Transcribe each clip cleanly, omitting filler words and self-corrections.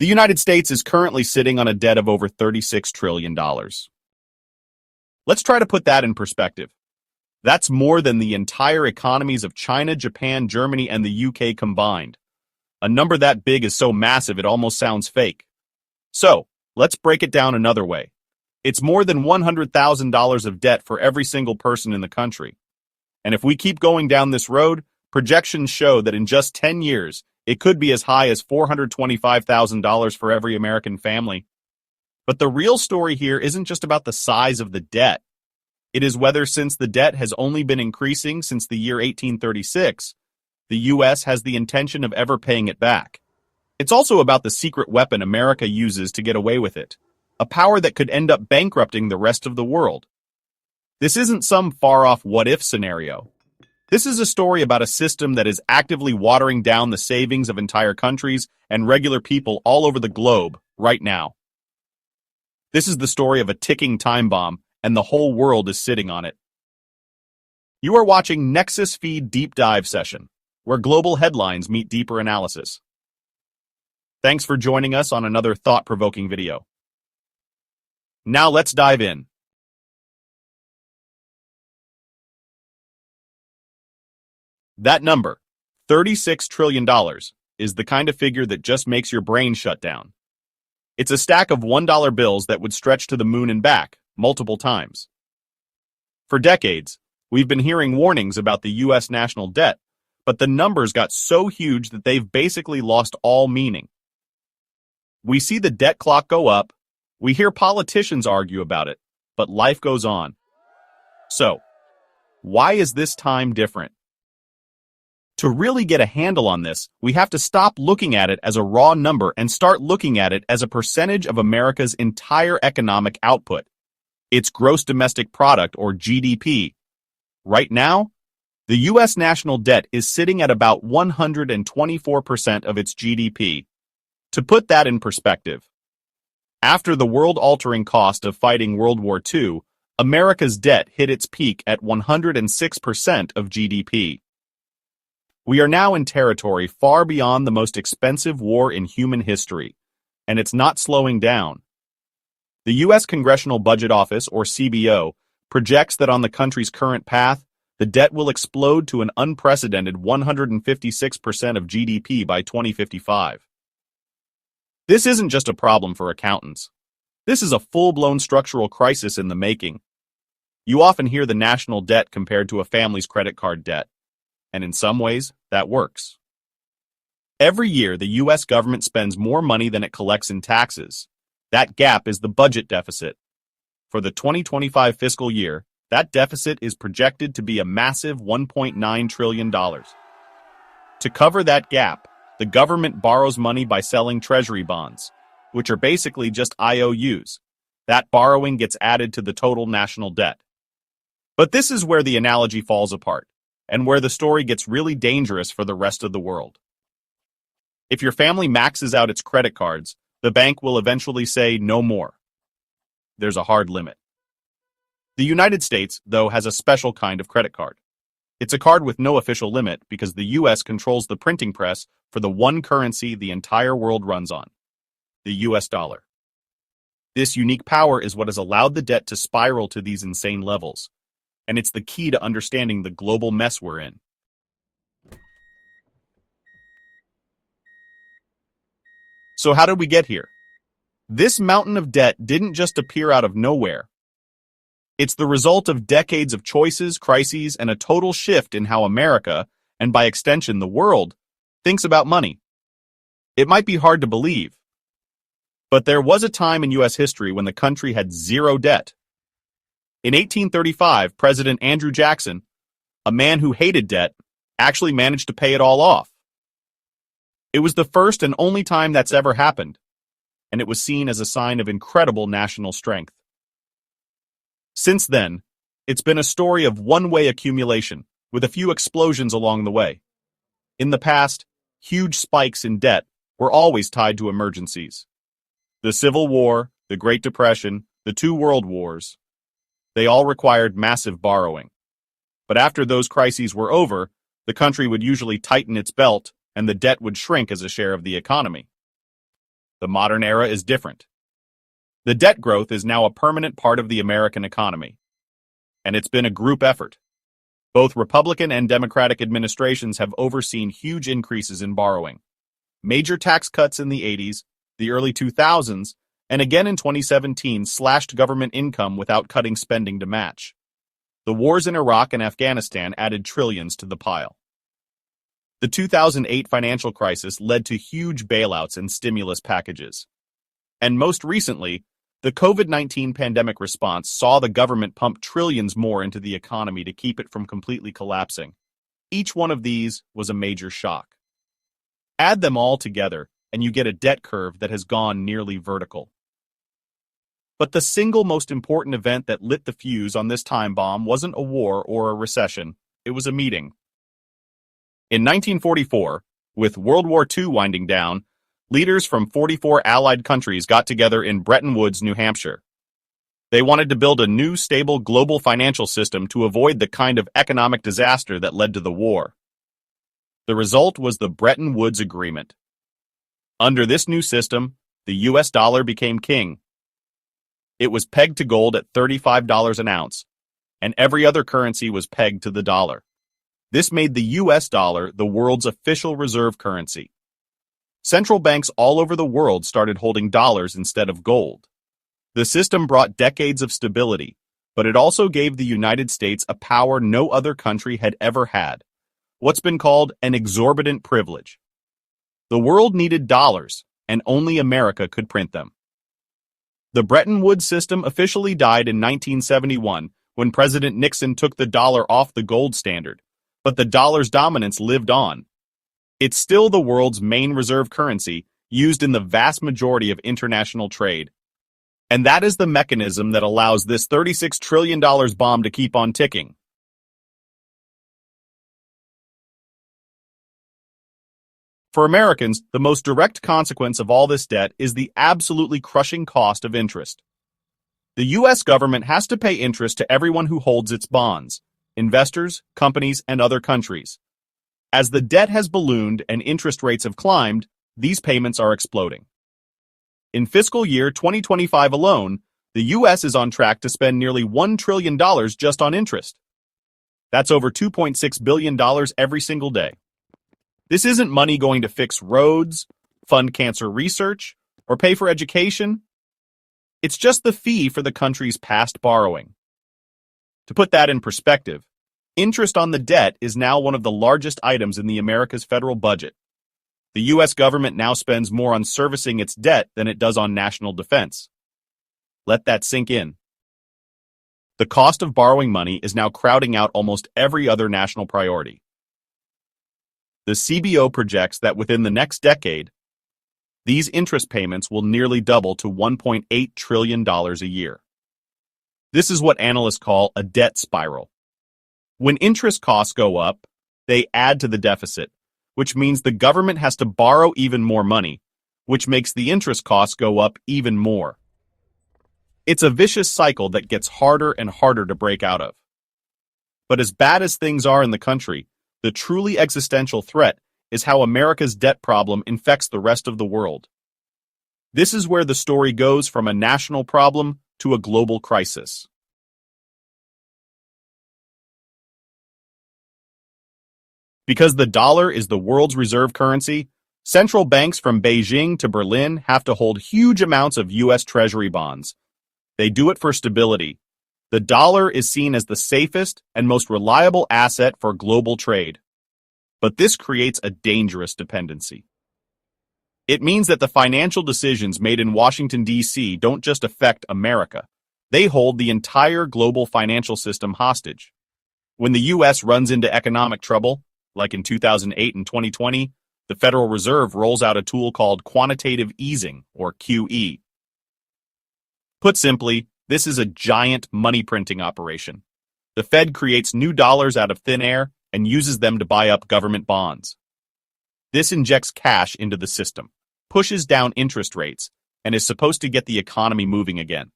The United States is currently sitting on a debt of over $36 trillion. Let's try to put that in perspective. That's more than the entire economies of China, Japan, Germany, and the UK combined. A number that big is so massive it almost sounds fake. So, let's break it down another way. It's more than $100,000 of debt for every single person in the country. And if we keep going down this road, projections show that in just 10 years, it could be as high as $425,000 for every American family. But the real story here isn't just about the size of the debt. It is whether, since the debt has only been increasing since the year 1836, the U.S. has the intention of ever paying it back. It's also about the secret weapon America uses to get away with it, a power that could end up bankrupting the rest of the world. This isn't some far-off what-if scenario. This is a story about a system that is actively watering down the savings of entire countries and regular people all over the globe right now. This is the story of a ticking time bomb, and the whole world is sitting on it. You are watching Nexus-Feed Deep Dive Session, where global headlines meet deeper analysis. Thanks for joining us on another thought-provoking video. Now let's dive in. That number, $36 trillion, is the kind of figure that just makes your brain shut down. It's a stack of $1 bills that would stretch to the moon and back, multiple times. For decades, we've been hearing warnings about the U.S. national debt, but the numbers got so huge that they've basically lost all meaning. We see the debt clock go up, we hear politicians argue about it, but life goes on. So, why is this time different? To really get a handle on this, we have to stop looking at it as a raw number and start looking at it as a percentage of America's entire economic output, its gross domestic product, or GDP. Right now, the U.S. national debt is sitting at about 124% of its GDP. To put that in perspective, after the world-altering cost of fighting World War II, America's debt hit its peak at 106% of GDP. We are now in territory far beyond the most expensive war in human history, and it's not slowing down. The U.S. Congressional Budget Office, or CBO, projects that on the country's current path, the debt will explode to an unprecedented 156% of GDP by 2055. This isn't just a problem for accountants. This is a full-blown structural crisis in the making. You often hear the national debt compared to a family's credit card debt. And in some ways, that works. Every year, the U.S. government spends more money than it collects in taxes. That gap is the budget deficit. For the 2025 fiscal year, that deficit is projected to be a massive $1.9 trillion. To cover that gap, the government borrows money by selling treasury bonds, which are basically just IOUs. That borrowing gets added to the total national debt. But this is where the analogy falls apart, and where the story gets really dangerous for the rest of the world. If your family maxes out its credit cards, the bank will eventually say no more. There's a hard limit. The United States, though, has a special kind of credit card. It's a card with no official limit because the U.S. controls the printing press for the one currency the entire world runs on, the U.S. dollar. This unique power is what has allowed the debt to spiral to these insane levels, and it's the key to understanding the global mess we're in. So how did we get here? This mountain of debt didn't just appear out of nowhere. It's the result of decades of choices, crises, and a total shift in how America, and by extension the world, thinks about money. It might be hard to believe, but there was a time in U.S. history when the country had zero debt. In 1835, President Andrew Jackson, a man who hated debt, actually managed to pay it all off. It was the first and only time that's ever happened, and it was seen as a sign of incredible national strength. Since then, it's been a story of one-way accumulation, with a few explosions along the way. In the past, huge spikes in debt were always tied to emergencies. The Civil War, the Great Depression, the two World Wars, they all required massive borrowing. But after those crises were over, the country would usually tighten its belt and the debt would shrink as a share of the economy. The modern era is different. The debt growth is now a permanent part of the American economy. And it's been a group effort. Both Republican and Democratic administrations have overseen huge increases in borrowing. Major tax cuts in the 80s, the early 2000s, and again in 2017 slashed government income without cutting spending to match. The wars in Iraq and Afghanistan added trillions to the pile. The 2008 financial crisis led to huge bailouts and stimulus packages. And most recently, the COVID-19 pandemic response saw the government pump trillions more into the economy to keep it from completely collapsing. Each one of these was a major shock. Add them all together, and you get a debt curve that has gone nearly vertical. But the single most important event that lit the fuse on this time bomb wasn't a war or a recession, it was a meeting. In 1944, with World War II winding down, leaders from 44 Allied countries got together in Bretton Woods, New Hampshire. They wanted to build a new, stable global financial system to avoid the kind of economic disaster that led to the war. The result was the Bretton Woods Agreement. Under this new system, the US dollar became king. It was pegged to gold at $35 an ounce, and every other currency was pegged to the dollar. This made the US dollar the world's official reserve currency. Central banks all over the world started holding dollars instead of gold. The system brought decades of stability, but it also gave the United States a power no other country had ever had, what's been called an exorbitant privilege. The world needed dollars, and only America could print them. The Bretton Woods system officially died in 1971 when President Nixon took the dollar off the gold standard, but the dollar's dominance lived on. It's still the world's main reserve currency, used in the vast majority of international trade. And that is the mechanism that allows this $36 trillion bomb to keep on ticking. For Americans, the most direct consequence of all this debt is the absolutely crushing cost of interest. The U.S. government has to pay interest to everyone who holds its bonds, investors, companies, and other countries. As the debt has ballooned and interest rates have climbed, these payments are exploding. In fiscal year 2025 alone, the U.S. is on track to spend nearly $1 trillion just on interest. That's over $2.6 billion every single day. This isn't money going to fix roads, fund cancer research, or pay for education. It's just the fee for the country's past borrowing. To put that in perspective, interest on the debt is now one of the largest items in the America's federal budget. The U.S. government now spends more on servicing its debt than it does on national defense. Let that sink in. The cost of borrowing money is now crowding out almost every other national priority. The CBO projects that within the next decade, these interest payments will nearly double to $1.8 trillion a year. This is what analysts call a debt spiral. When interest costs go up, they add to the deficit, which means the government has to borrow even more money, which makes the interest costs go up even more. It's a vicious cycle that gets harder and harder to break out of. But as bad as things are in the country, the truly existential threat is how America's debt problem infects the rest of the world. This is where the story goes from a national problem to a global crisis. Because the dollar is the world's reserve currency, central banks from Beijing to Berlin have to hold huge amounts of U.S. Treasury bonds. They do it for stability. The dollar is seen as the safest and most reliable asset for global trade. But this creates a dangerous dependency. It means that the financial decisions made in Washington, D.C. don't just affect America. They hold the entire global financial system hostage. When the U.S. runs into economic trouble, like in 2008 and 2020, the Federal Reserve rolls out a tool called quantitative easing, or QE. Put simply, this is a giant money printing operation. The Fed creates new dollars out of thin air and uses them to buy up government bonds. This injects cash into the system, pushes down interest rates, and is supposed to get the economy moving again.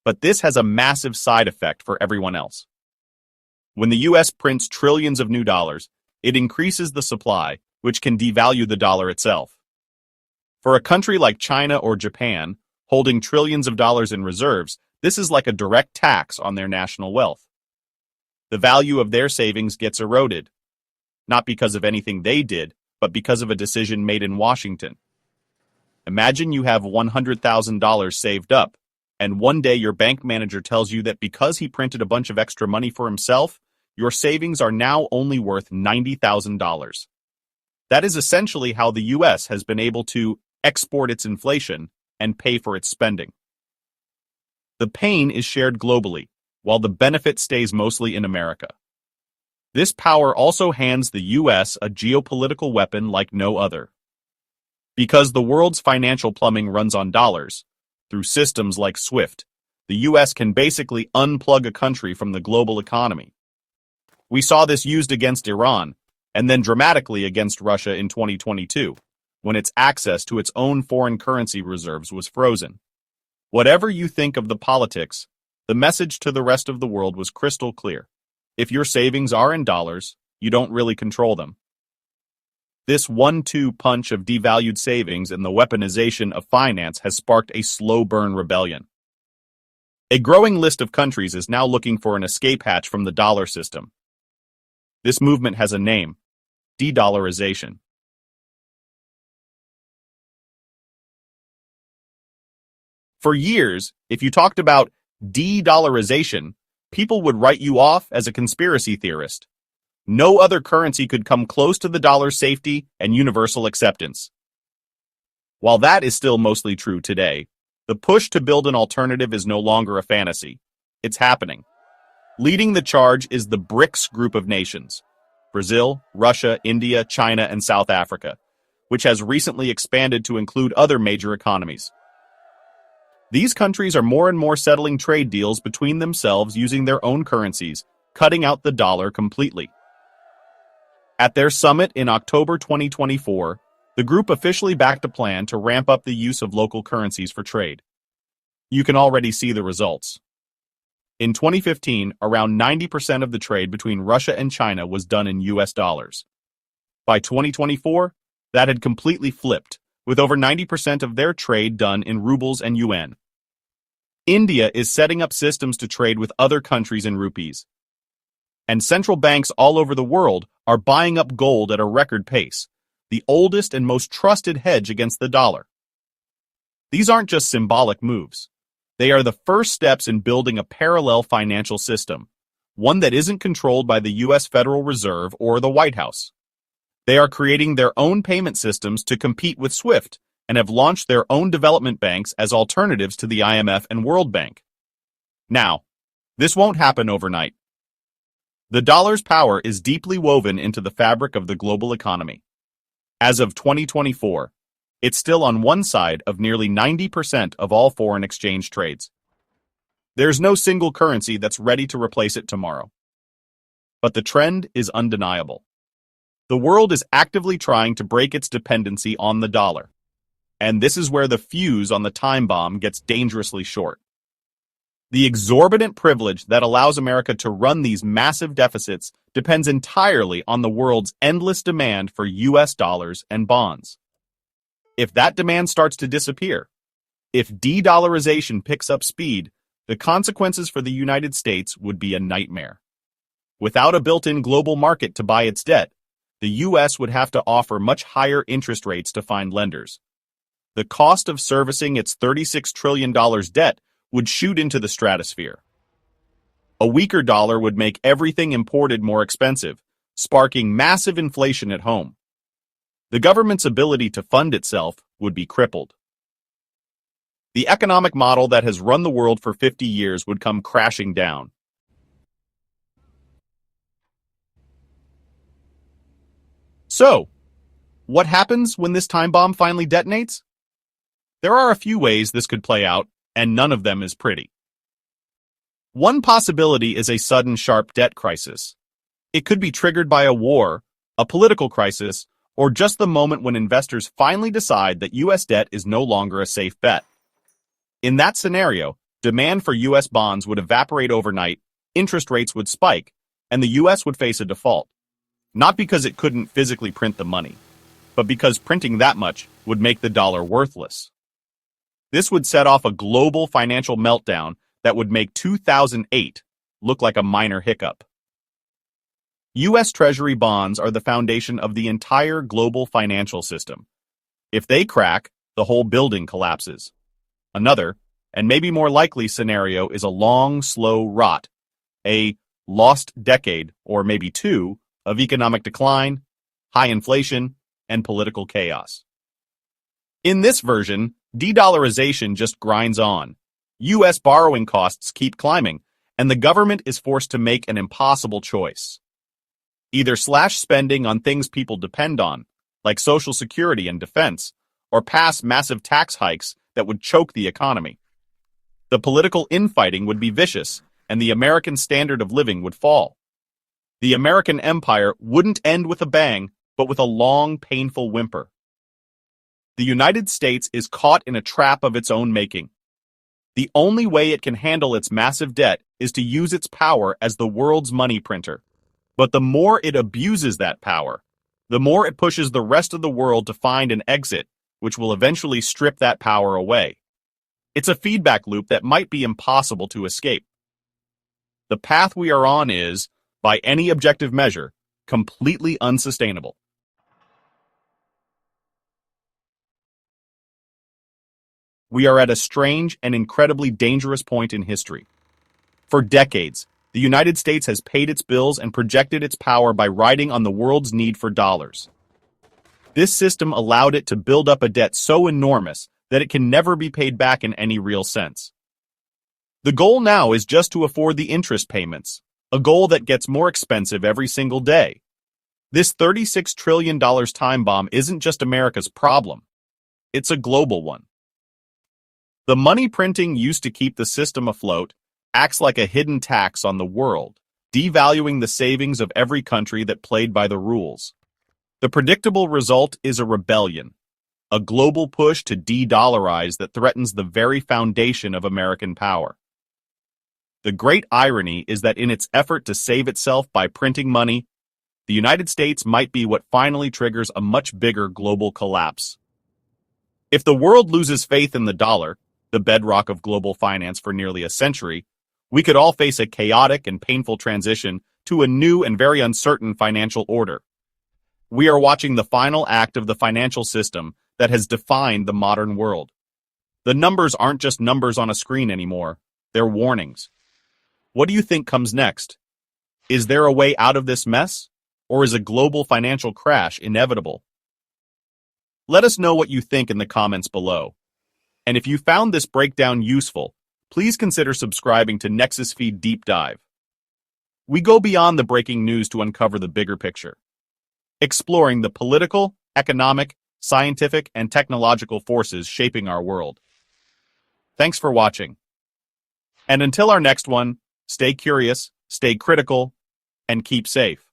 But this has a massive side effect for everyone else. When the U.S. prints trillions of new dollars, it increases the supply, which can devalue the dollar itself. For a country like China or Japan, holding trillions of dollars in reserves, this is like a direct tax on their national wealth. The value of their savings gets eroded, not because of anything they did, but because of a decision made in Washington. Imagine you have $100,000 saved up, and one day your bank manager tells you that because he printed a bunch of extra money for himself, your savings are now only worth $90,000. That is essentially how the US has been able to export its inflation and pay for its spending. The pain is shared globally, while the benefit stays mostly in America. This power also hands the US a geopolitical weapon like no other. Because the world's financial plumbing runs on dollars, through systems like SWIFT, the US can basically unplug a country from the global economy. We saw this used against Iran, and then dramatically against Russia in 2022, when its access to its own foreign currency reserves was frozen. Whatever you think of the politics, the message to the rest of the world was crystal clear. If your savings are in dollars, you don't really control them. This 1-2 punch of devalued savings and the weaponization of finance has sparked a slow-burn rebellion. A growing list of countries is now looking for an escape hatch from the dollar system. This movement has a name: de-dollarization. For years, if you talked about de-dollarization, people would write you off as a conspiracy theorist. No other currency could come close to the dollar's safety and universal acceptance. While that is still mostly true today, the push to build an alternative is no longer a fantasy. It's happening. Leading the charge is the BRICS group of nations: Brazil, Russia, India, China, and South Africa, which has recently expanded to include other major economies. These countries are more and more settling trade deals between themselves using their own currencies, cutting out the dollar completely. At their summit in October 2024, the group officially backed a plan to ramp up the use of local currencies for trade. You can already see the results. In 2015, around 90% of the trade between Russia and China was done in US dollars. By 2024, that had completely flipped, with over 90% of their trade done in rubles and yuan. India is setting up systems to trade with other countries in rupees. And central banks all over the world are buying up gold at a record pace, the oldest and most trusted hedge against the dollar. These aren't just symbolic moves. They are the first steps in building a parallel financial system, one that isn't controlled by the US Federal Reserve or the White House. They are creating their own payment systems to compete with SWIFT and have launched their own development banks as alternatives to the IMF and World Bank. Now, this won't happen overnight. The dollar's power is deeply woven into the fabric of the global economy. As of 2024, it's still on one side of nearly 90% of all foreign exchange trades. There's no single currency that's ready to replace it tomorrow. But the trend is undeniable. The world is actively trying to break its dependency on the dollar. And this is where the fuse on the time bomb gets dangerously short. The exorbitant privilege that allows America to run these massive deficits depends entirely on the world's endless demand for US dollars and bonds. If that demand starts to disappear, if de-dollarization picks up speed, the consequences for the United States would be a nightmare. Without a built-in global market to buy its debt, the US would have to offer much higher interest rates to find lenders. The cost of servicing its $36 trillion debt would shoot into the stratosphere. A weaker dollar would make everything imported more expensive, sparking massive inflation at home. The government's ability to fund itself would be crippled. The economic model that has run the world for 50 years would come crashing down. So, what happens when this time bomb finally detonates? There are a few ways this could play out, and none of them is pretty. One possibility is a sudden sharp debt crisis. It could be triggered by a war, a political crisis, or just the moment when investors finally decide that US debt is no longer a safe bet. In that scenario, demand for US bonds would evaporate overnight, interest rates would spike, and the US would face a default. Not because it couldn't physically print the money, but because printing that much would make the dollar worthless. This would set off a global financial meltdown that would make 2008 look like a minor hiccup. U.S. Treasury bonds are the foundation of the entire global financial system. If they crack, the whole building collapses. Another, and maybe more likely scenario is a long, slow rot, a lost decade, or maybe two, of economic decline, high inflation, and political chaos. In this version, de-dollarization just grinds on. U.S. borrowing costs keep climbing, and the government is forced to make an impossible choice. Either slash spending on things people depend on, like Social Security and defense, or pass massive tax hikes that would choke the economy. The political infighting would be vicious, and the American standard of living would fall. The American empire wouldn't end with a bang, but with a long, painful whimper. The United States is caught in a trap of its own making. The only way it can handle its massive debt is to use its power as the world's money printer. But the more it abuses that power, the more it pushes the rest of the world to find an exit, which will eventually strip that power away. It's a feedback loop that might be impossible to escape. The path we are on is, by any objective measure, completely unsustainable. We are at a strange and incredibly dangerous point in history. For decades, the United States has paid its bills and projected its power by riding on the world's need for dollars. This system allowed it to build up a debt so enormous that it can never be paid back in any real sense. The goal now is just to afford the interest payments, a goal that gets more expensive every single day. This $36 trillion time bomb isn't just America's problem. It's a global one. The money printing used to keep the system afloat acts like a hidden tax on the world, devaluing the savings of every country that played by the rules. The predictable result is a rebellion, a global push to de-dollarize that threatens the very foundation of American power. The great irony is that in its effort to save itself by printing money, the United States might be what finally triggers a much bigger global collapse. If the world loses faith in the dollar, the bedrock of global finance for nearly a century, we could all face a chaotic and painful transition to a new and very uncertain financial order. We are watching the final act of the financial system that has defined the modern world. The numbers aren't just numbers on a screen anymore, they're warnings. What do you think comes next? Is there a way out of this mess? Or is a global financial crash inevitable? Let us know what you think in the comments below. And if you found this breakdown useful, please consider subscribing to Nexus-Feed Deep Dive. We go beyond the breaking news to uncover the bigger picture, exploring the political, economic, scientific, and technological forces shaping our world. Thanks for watching. And until our next one, stay curious, stay critical, and keep safe.